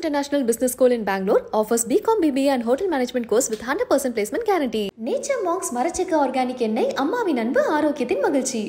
International Business School in Bangalore offers BCOM BBA and Hotel Management course with 100% placement guarantee. Nature Monks Marachika Organic Ennai அம்மாவின் அன்பு ஆரோக்கியத்தின் மகிழ்ச்சி.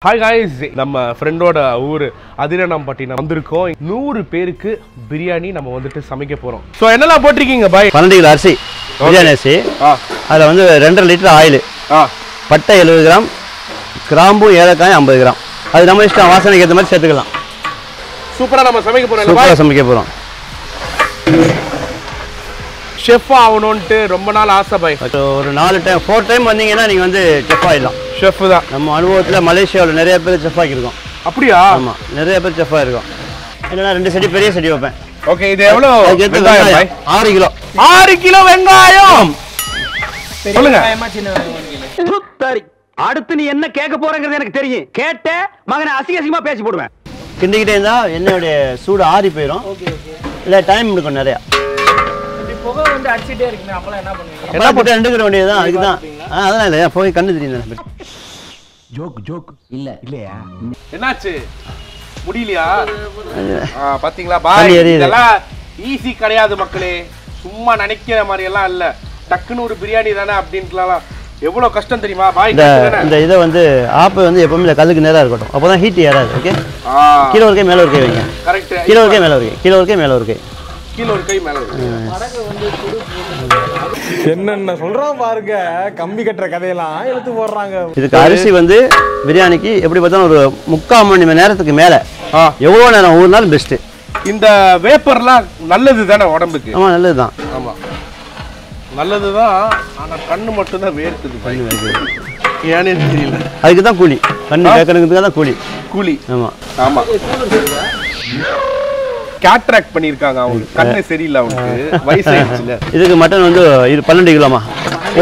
Hi guys, நம்ம ஃப்ரெண்டோட ஊர் அதிரனம்பட்டினம் வந்திருக்கோம். 100 பேருக்கு பிரியாணி நம்ம வந்துட்டு சமைக்க போறோம். சோ என்னலாம் போட்றீங்க பாய்? 12 கிலோ அரிசி பிரியாணி அரிசி. அதுல வந்து 2.5 லிட்டர் ஆயில். பட்டை 70 கிராம், கிராம்பு ஏலக்காய் 50 கிராம். அது நம்ம இஷ்டம், வாசனைக்கு ஏத்த மாதிரி சேர்த்துக்கலாம். சூப்பரா நம்ம சமைக்க போறோம். சூப்பரா சமைக்க போறோம். செஃப் ஆகணும்னு ரொம்ப நாள் ஆசை பாய். ஒரு 4 டைம் வந்தீங்கன்னா நீங்க வந்து செஃப் ஆயிடலாம். செஃப் தான். நம்ம அனுபவத்துல மலேசியாவில் நிறைய பேர் செஃப் ஆகியிருக்கோம். அப்படியா? ஆமா, நிறைய பேர் செஃப் ஆகிருக்கோம். இல்லைன்னா 2 செடி பெரிய செடி வைப்பேன். ஓகே, இது எவ்வளவு வெங்காயம் பாய்? 6 கிலோ. 6 கிலோ வெங்காயம். சொல்லுங்க. சரி, அடுத்து நீ என்ன கேட்க போறங்கிறது எனக்கு தெரியும். கேட்ட மகனை அசிங்கமா பேசி போடுவேன். கிண்டிக்கிட்டே இருந்தா என்னுடைய சூடு ஆறி போயிடும். இல்லை டைம் எடுக்கும் நிறையா. புகை வந்து அடிச்சிட்டே இருக்குமே, அப்பலாம் என்ன பண்ணுவீங்க? என்ன போட்டு ரெண்டுக்கிற வேண்டியதுதான். அதுக்குதான். அதெல்லாம் இல்லையா, போய் கண்ணு தெரியும். ஜோக் இல்லையா? என்னாச்சு, முடியலையா? பாத்தீங்களா பாய், இதெல்லாம் ஈஸி கிடையாது மக்களே. சும்மா நினைக்கிற மாதிரி எல்லாம் இல்ல. டக்குன்னு ஒரு பிரியாணி தானே அப்படின்ட்டுலாம் எவ்வளவு கஷ்டம் தெரியுமா பாய்? இந்த இதை வந்து ஆப்பை வந்து எப்பவுமே கல்லுக்கு நேரா இருக்கட்டும், அப்போதான் ஹீட் ஏறாது. ஓகே, கீழே ஒரு கை மேலே ஒரு கை வைங்க. கரெக்ட். கீழே ஒரு கை மேலே ஒரு கை, கீழே ஒரு கை மேலே ஒரு கை, கீழே ஒரு கை மேலே. என்னென்ன சொல்றான் பாருங்க, கம்பி கட்டுற கதையெல்லாம் எடுத்து போடுறாங்க. இதுக்கு அரிசி வந்து பிரியாணிக்கு எப்படி பார்த்தாலும் ஒரு 3/4 மணி நேரத்துக்கு மேல எவ்வளவு நேரம் ஊறினாலும் பெஸ்ட். இந்த வேப்பர்லாம் நல்லது தானே உடம்புக்கு? ஆமா, நல்லதுதான். ஆமா, நல்லதுதான். ஆனா கண்ணு மட்டும் தான் வேர்க்குது. ஏன்னு தெரியல. அதுக்கு தான் கூலி, கண்ணு கேட்கறதுக்கு தான் கூலி. கூலி. ஆமா ஆமா. கேட்ராக்ட் பண்ணிருக்காங்க, அவங்களுக்கு கண்ணு சரியில்லை, அவங்களுக்கு வயசாயிடுச்சுல. இதுக்கு மட்டன் வந்து 12 கிலோமா,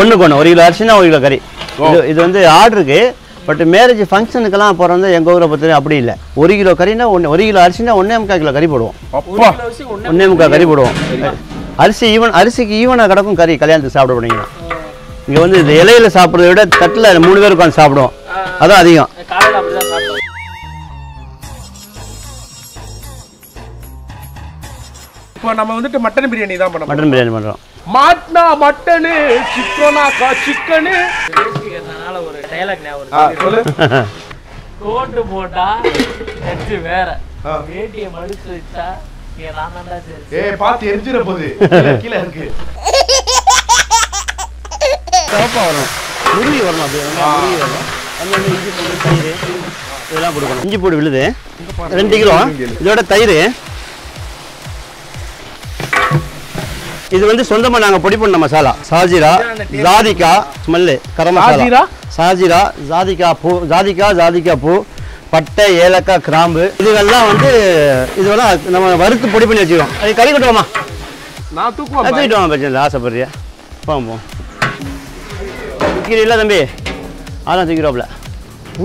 1 கிலோ அரிசினா 1 கிலோ கறி. இது வந்து ஆர்டருக்கு. பட் மேரேஜ் ஃபங்க்ஷனுக்கெல்லாம் போகிறது எங்கள் ஊரை பொறுத்தவரை அப்படி இல்லை. 1 கிலோ கறினா 1 கிலோ அரிசினா 1.25 கிலோ கறி போடுவோம். 1.25 கறி போடுவோம். அரிசிக்கு ஈவனாக கிடக்கும் கறி. கல்யாணத்துக்கு சாப்பிட போனீங்கன்னா இங்கே வந்து இந்த இலையில சாப்பிட்றத விட தட்டில் 3 பேர் உட்காந்து சாப்பிடுவோம், அதான் அதிகம். இப்போ நம்ம வந்துட்டு மட்டன் பிரியாணி தான் பண்ணுறோம். மட்டன் பிரியாணி பண்ணுறோம். மாட்னா மட்டனு, சிக்கனா சிக்கனு. அதனால ஒரு டயலாக் ஞாபகம் சொல்லு. கோட் போட்டா நெட் வேற, வேட்டியை மடிச்சு வச்சா ஏதானடா சரி. ஏய் பாத்து எரிஞ்சிர போகுது, கீழ இருக்கு. சோப்பா வரும், முருகி வரணும். அப்படியே முருகி வரணும். அந்த இஞ்சி பூண்டு தயிர் இதெல்லாம் கொடுக்கணும். இஞ்சி பூண்டு விழுது 2 கிலோ. இதோட தயிர். இது வந்து சொந்தமா நாங்க பொடி பண்ண மசாலா. சாஜிரா, ஜாதிகா ஸ்மெல்லு, கரம் மசாலா, சாஜிரா, ஜாதிகா பூ, பட்டை, ஏலக்காய், கிராம்பு, இதெல்லாம் வந்து இதெல்லாம் நம்ம வறுத்து பொடி பண்ணி வச்சுக்கோம். அது கறி கொட்டுவோமா? நான் தூக்குவேன். தூக்கிட்டு வாங்க, பிரச்சனை இல்லை. ஆசைப்படுறியா? போவோம். இல்லை தம்பி, அதெல்லாம் தூக்கிடுவாப்ல.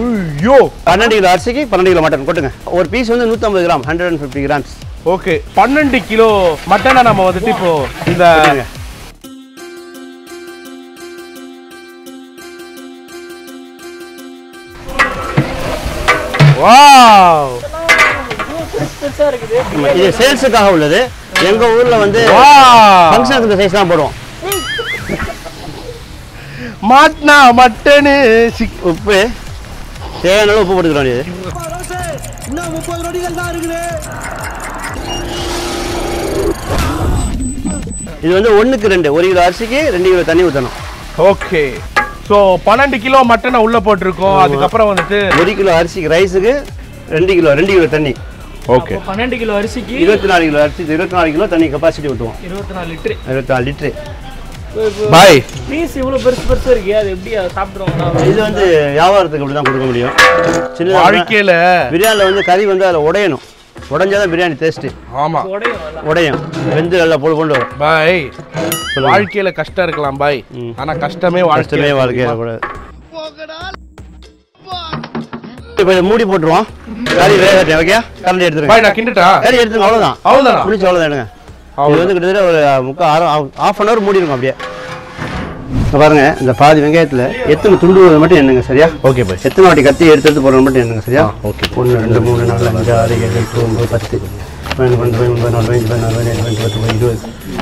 ஐயோ, 12 கிலோ அரிசிக்கு 12 கிலோ மட்டன் கொட்டுங்க. ஒரு பீஸ் வந்து 150 கிராம், 150 கிராம்ஸ். ஓகே, 12 கிலோ மட்டனை நம்ம வந்துட்டு இப்போ இந்த வாவ், இது சேல்ஸுக்காக உள்ளது. எங்க ஊர்ல வந்து ஃபங்க்ஷனுக்கு இந்த சைஸ் தான் போடுவோம். மாட்னா மட்டனு, உப்பு தேவையான உப்பு போட்டுக்க வேண்டியது. இன்னும் 30 நொடிகள் தான் இருக்குது. இது வந்து 1க்கு 2, 1 கிலோ அரிசிக்கு 2 கிலோ தண்ணி ஊற்றணும். ஓகே, ஸோ 12 கிலோ மட்டனை உள்ள போட்டிருக்கோம். அதுக்கப்புறம் வந்துட்டு 1 கிலோ அரிசிக்கு ரைஸுக்கு 2 கிலோ தண்ணி. ஓகே, 12 கிலோ அரிசிக்கு 24 கிலோ அரிசி, 24 கிலோ தண்ணி கெப்பாசிட்டி ஊற்றுவோம். 24 லிட்டரு. பாய், பீஸ் இவ்வளவு பெருசு இருக்கு, அது எப்படி சாப்பிடுவாங்க? இது வந்து வியாபாரத்துக்கு அப்படி தான் கொடுக்க முடியும். சின்ன வாழ்க்கையில பிரியாணியில் வந்து கறி வந்து அதில் உடையணும். உடைஞ்சாதான் பிரியாணி டேஸ்ட்டு. ஆமா, உடையும். வெந்து நல்லா பொழு கொண்டு வரும். பாய், வாழ்க்கையில கஷ்டம் இருக்கலாம் பாய், ஆனா கஷ்டமே வாழ்க்கையில கூடாது. இப்போ மூடி போட்டுருவோம். கறி வேகட்டும். ஓகே, கரண்டி எடுத்துருங்க. பாய், நான் கிண்டுட்டா? கறி எடுத்துங்க, அவ்வளோதான். அவ்வளோதான், முடிச்சு அவ்வளோதான். எடுங்க. இது வந்து கிட்டத்தட்ட ஒரு half an hour மூடி இருக்கும் அப்படியே. பாருங்க இந்த பாதி வெங்காயத்தில் எத்தனை துண்டு மட்டும் என்னங்க சரியா? Okay bye. எத்தனை வாட்டி கத்தி எடுத்து போடுறது மட்டும் என்னங்க சரியா? ஓகே. 1 2 3 4 5 6 7 8 9 10 11 12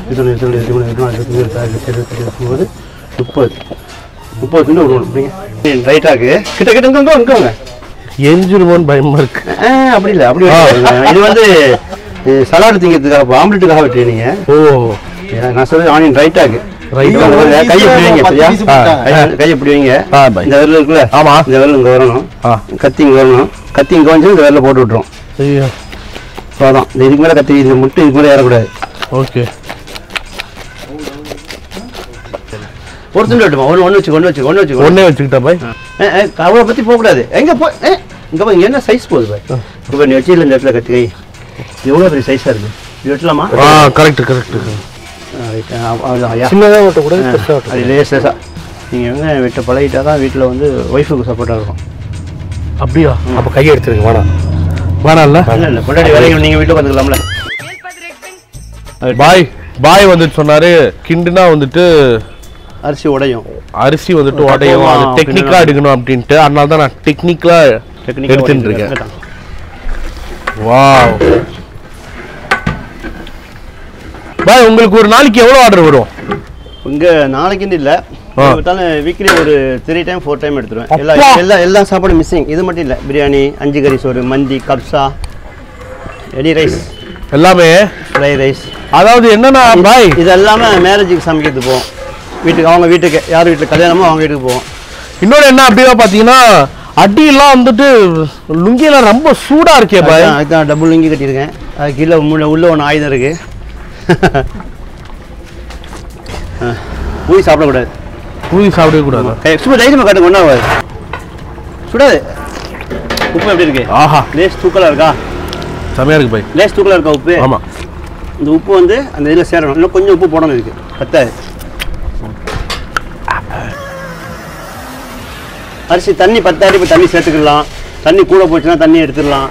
13 14 15 16 17 18 19 30 துண்டு விடுவோம். ரைட்டாக்கு கிட்ட கிட்ட இங்கே எஞ்சிருவோன்னு பயமா இருக்கு. அப்படி இல்லை அப்படி இது வந்து சலாடு திங்கிறதுக்காக ஆம்லெட்டுக்காக வெட்டுறீங்க. ஓ நான் சொல்றது ஆனியன் ரைட்டாக்கு கையை பிடிவீங்க. இந்த விரல் இருக்குல்ல, ஆமா இந்த விரல் இங்க வரணும், கத்தி இங்க வரணும், கத்தி இங்க வந்து இந்த விரல போட்டு விட்டுரும். அதான் இதுக்கு மேல கத்தி இந்த முட்டை இதுக்கு மேல ஏறக்கூடாது. ஓகே ஒரு துண்டு வெட்டுமா? ஒன்னே வச்சுக்கிட்டா பாய். அவளை பத்தி போகக்கூடாது. எங்க போ இங்க போய் என்ன சைஸ் போகுது பாய்? இப்போ நீ வச்சு இந்த இடத்துல கத்தி கை எவ்வளோ பெரிய சைஸா இருக்கு. இது வெட்டலாமா? கரெக்ட். சின்னதாக வெட்டக்கூடாது, அது லேசா. நீங்கள் வெங்காயம் வெட்ட பழகிட்டா தான் வீட்டில் வந்து ஒய்ஃபுக்கு சப்போர்ட்டாக இருக்கும். அப்படியா? அப்போ கையை எடுத்துருங்க. வேணாம் இல்லை கொண்டாடி வரைக்கும் நீங்கள் வீட்டில் பார்த்துக்கலாம்ல. பாய் வந்துட்டு சொன்னாரு கிண்டுனா வந்துட்டு அரிசி உடையும், அது டெக்னிக்கலா எடுக்கணும் அப்படின்ட்டு. அதனால தான் நான் டெக்னிக்கலா எடுத்துட்டு இருக்கேன். வாவ் பாய், உங்களுக்கு ஒரு நாளைக்கு எவ்வளோ ஆர்டர் வரும்? இங்கே நாளைக்குன்னு இல்லை, வீக்லி ஒரு 3 time 4 time எடுத்துருவேன். எல்லா சாப்பாடும் மிஸ்ஸிங். இது மட்டும் இல்லை, பிரியாணி, 5 கறி சோறு, மந்தி, கப்சா, எடி ரைஸ், எல்லாமே ஃப்ரை ரைஸ். அதாவது என்னன்னா பாய், இது எல்லாமே மேரேஜுக்கு சமைக்கிறது போவோம். வீட்டுக்கு அவங்க வீட்டுக்கு யார் வீட்டுக்கு கல்யாணமோ அவங்க வீட்டுக்கு போவோம். இன்னொன்று என்ன அப்படின்னா பார்த்தீங்கன்னா அடியெல்லாம் வந்துட்டு லுங்கியெல்லாம் ரொம்ப சூடாக இருக்கே பாய். அதுதான் டபுள் லுங்கி கட்டியிருக்கேன். அது கீழே உள்ள ஒன்று ஆயுதம் இருக்கு. பூரி சாப்பிடக்கூடாது. சாப்பிடவே கூடாது. சும்மா தைரியமாக காட்டுங்க, ஒன்றா சுடாது. உப்பு எப்படி இருக்கு? ஆஹா, லேஸ் தூக்கலாக இருக்கா? செமையாக இருக்கு பாய். லேஸ் தூக்கலாக இருக்கா உப்பு? ஆமாம். இந்த உப்பு வந்து அந்த இதில் சேரணும். இன்னும் கொஞ்சம் உப்பு போடணும். இதுக்கு பத்தாது. அரிசி தண்ணி பத்தாயிரம் இப்போ தண்ணி சேர்த்துக்கலாம். தண்ணி கூட போச்சுன்னா தண்ணி எடுத்துடலாம்.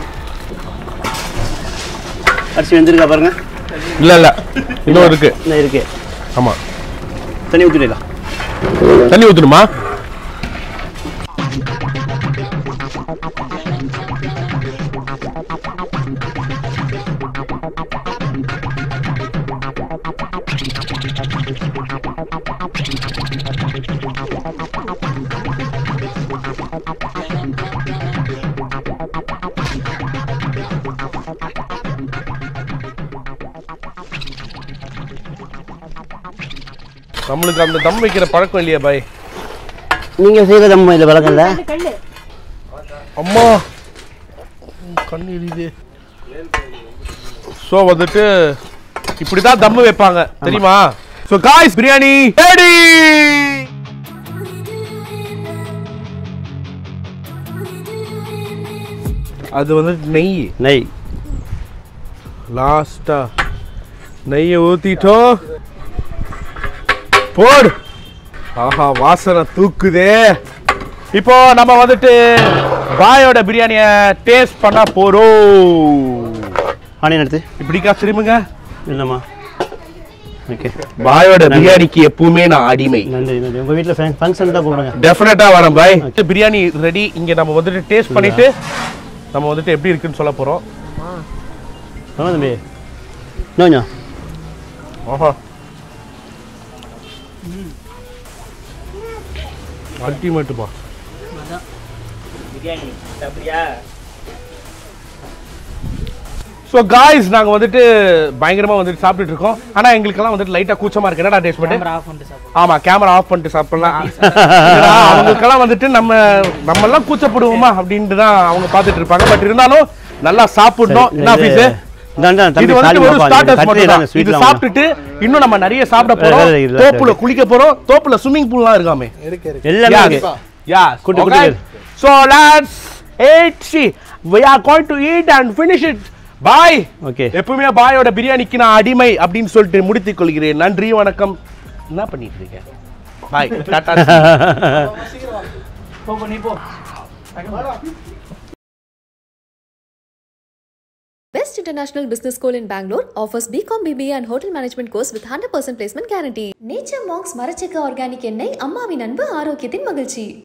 அரிசி வெந்திருக்கா பாருங்க. இல்லை இன்னும் இருக்கு. இன்னும் இருக்கு. ஆமாம். தண்ணி ஊற்றிடலாம். தண்ணி ஊற்றணுமா? நம்மளுக்கு அந்த தம் வைக்கிற பழக்கம் இல்லையா பாய்? நீங்க செய்யற தம் இல்ல பழக்கம் இல்ல? அம்மா கண்ணு எரியுது. சோ வந்துட்டு இப்படிதான் தம் வைப்பாங்க தெரியுமா? So guys, biryani ready. அது வந்து நெய் லாஸ்டா நெய்யை ஊத்திட்டோம். போடு. ஆஹா, வாசனை தூக்குதே. இப்போ நம்ம வந்துட்டு பாயோட பிரியாணிய டேஸ்ட் பண்ண போறோம். ஆனியன் எடுத்து இப்படிக்கா திரும்புங்க. இல்லம்மா. ஓகே. பாயோட பிரியாணிக்கு எப்பவுமே நான் அடிமை. நன்றி. உங்க வீட்ல ஃபங்க்ஷன் தான் போடுங்க. டெஃபினட்டா வரேன் பாய். பிரியாணி ரெடி. இங்க நம்ம வந்துட்டு டேஸ்ட் பண்ணிட்டு நம்ம வந்துட்டு எப்படி இருக்குன்னு சொல்ல போறோம். ஆமா தம்பி. நோஞ்சா. ஆஹா, அல்டிமேட்டுமா. ஸோ காய்ஸ், நாங்கள் வந்துட்டு பயங்கரமாக வந்துட்டு சாப்பிட்டுட்டு இருக்கோம். ஆனால் எங்களுக்கெல்லாம் வந்துட்டு லைட்டாக கூச்சமாக இருக்கு. என்னடா டேஸ்ட் பண்ணி? ஆமாம், கேமரா ஆஃப் பண்ணிட்டு சாப்பிடலாம். அவங்களுக்கெல்லாம் வந்துட்டு நம்மெல்லாம் கூச்சப்படுவோமா அப்படின்ட்டு தான் அவங்க பார்த்துட்டு இருப்பாங்க. பட் இருந்தாலும் நல்லா சாப்பிடணும். என்ன ஆஃபீஸ் இது வந்து ஒரு ஸ்டார்டர்ஸ் மட்டும் தான். இது சாப்பிட்டுட்டு இன்னும் நம்ம நிறைய சாப்பிட போறோம். தோப்புல குளிக்க போறோம். தோப்புல ஸ்விமிங் பூல்லாம் இருக்காமே. எல்லாமே இருக்கு. Yeah. Okay. So let's eat. We are going to eat and finish it. Bye. Okay. எப்பவுமே பாயோட பிரியாணிக்கு நான் அடிமை அப்படின்னு சொல்லிட்டு முடித்துக் கொள்கிறேன். நன்றி, வணக்கம். என்ன பண்ணிட்டு இருக்கீங்க? பாய், டாடா. போ. Best International Business School in Bangalore offers BCOM BBA and Hotel Management course with 100% placement guarantee. Nature Monks மரச்செக்க ஆர்கானிக் எண்ணெய் அம்மாவின் அன்பு ஆரோக்கியத்தின் மகிழ்ச்சி.